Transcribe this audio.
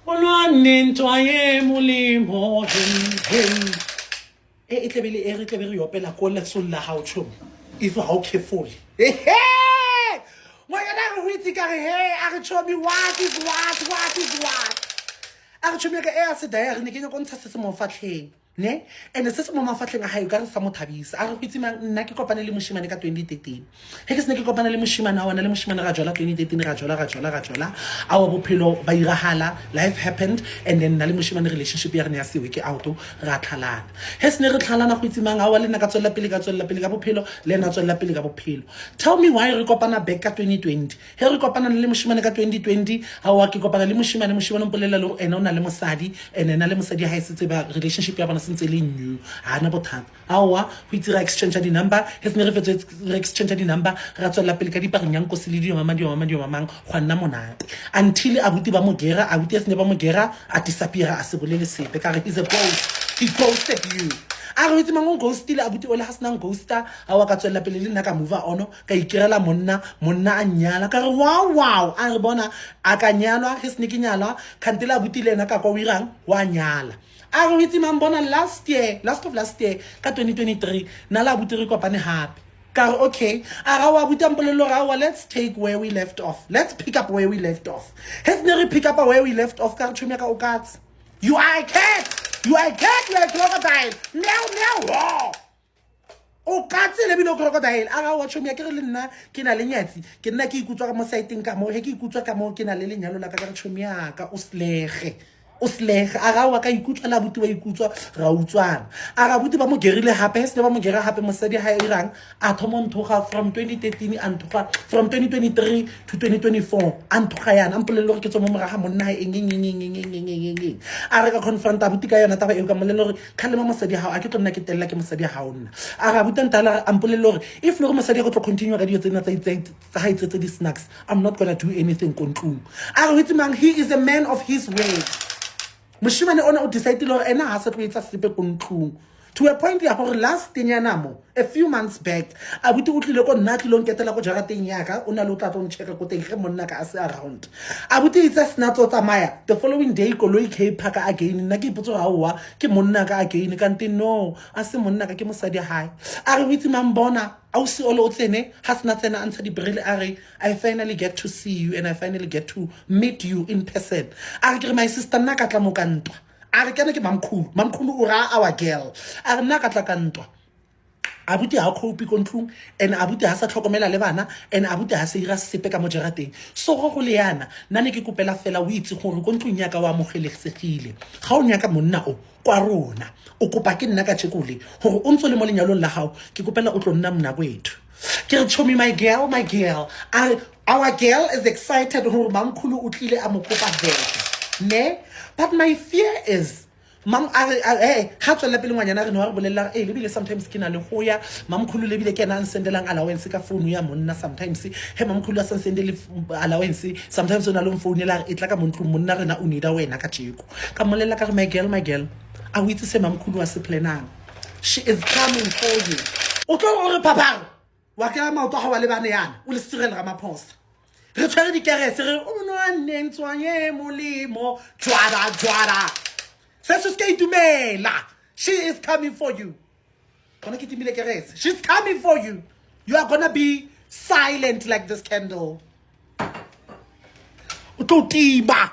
Olwanentwa ye molemo him. E tle bele e re tle be re yopela ko letsolla ha o tshom. If how careful. Hey! Moyana re hwitse ka re hey a re tshomi what is what? A re tshomi ka e a se diary ne ke go ntsha se mo fatlheng. Ne ene se se mo mafatlheng a hae ka re sa mo thabisa a re hwitse mang nna ke kopane le moshimane ka 2013 he ke se ne ke kopana le moshimane a wana le moshimane ra jola 2013 ra jola a wa bophelo ba irahala life happened and then na le moshimane relationship ya rena ya sewe ke auto ra tlhalana he se ne re tlhalana hwitse mang a wa le nna ka tswella pele ka bophelo le na tswella pele ka bophelo tell me why re kopana back ka 2020 he re kopana le moshimane ka 2020 a wa ke kopana le moshimane mpolela le ena o na le mosadi ene na le mosadi ha se tseba relationship ya bana new hana bothata awa ho itse ra exchange di number he se ne re fetse re exchange di number ra tswela pele ka diparenyang ko se le di mama go nna monate until abuti ba mogera abuti se ne ba mogera a disappear a se bolele sepe ka re is a ghost he ghosted you a re itse mango ghostile abuti o le ha sena ghosta a wa ka tswela pele le nna ka move on ka ikirela monna a nyala ka re wow a re bona a ka nyalwa he se ne ke nyalwa khantela abuti le nna ka kwa o irang wa nyala a re itse mambona last of last year ka 2023 na la abuti re kopane hape ka re okay a ga wa abuti ampolelo ga wa let's take where we left off let's pick up where we left off has never pick up where we left off ka re tshomya ka o katse you are a cat you are a crocodile meow o katse le bile crocodile a ga wa tshomya ke re le nna ke na le nyatsi ke nna ke ikutswa ka mo siteng ka mo he ke ikutswa ka mo ke na le lenyalo la ka re tshomya ka o slege a ga wa ka ikutswa la buti wa ikutswa ra utswana a ga buti ba mo gerile hape se ba mo gera hape mosadi ha irang a thomo nthoga from 2013 a nthoga from 2023 to 2024 a nthoga yana ampolelo re ke tso mo moraga monna ha eng a re ka confront a buti ka yana taba e ka molelo re khalema mosadi ha a ke tonna ke tella ke mosadi ha ona a ga buti ntala ampolelo re if lo re mosadi go tlo continue ka dio tsena tsa ha itsetse di snacks I'm not going to do anything kontlung a re itse mang he is a man of his word moshimane ona o decide le hore ena ha se tlo etsa sepe kontlung to a point ya hore last nyana mo a few months back abuti o tlile ko nna tlilo nketela go jarateng yaka o na le o tla tlo ncheka ko teng ge monna ka a se around abuti itse snatso tsamaya the following day koloi ke phaka again nna ke ipotsa hawa ke monna ka again kante no a se monna ka ke mosadi hae a re witse mambona au se ole o tsene ha sna tsena antsha di brele a re I finally get to see you and I finally get to meet you in person a re my sister nna ka tla mo kantwa a re kene ke mamkhulu o ra our girl a re nna ka tla kantwa abuti ha khopi kontlung and abuti ha sa tlhokomela le bana and abuti ha se ira sepe ka mo jarateng so go le yana nna ne ke kopela fela o itse gore kontlung ya ka wa mogelesegile ga o nya ka monna o kwa rona o kopa ke nna ka tshekole gore o ntse le mo lenyalong la gago ke kopela o tlo nna mna kwethu ke re tshomi my girl our girl is excited gore mamkhulu o tlile a mo kopa veke ne but my fear is mam ha tswela pele ngwanyana re no re bolella le bile sometimes ke na le goya mamkhulu le bile ke na nsendelang allowance ka phone ya monna sometimes he mamkhulu a sa sendele allowance sometimes o na le phone la e tla ka montlu monna rena o nida wena ka tsheko ka molella ka my girl a witse se mamkhulu a se planang she is coming for you o tlo re papa wa ka maoto ga wa le bana yana o le sirela ga maphosa re tshwere di kerese re o no anentswa ye molemo jwara she is coming for you. She's coming for you. You are gonna be silent like this candle. Utotiba.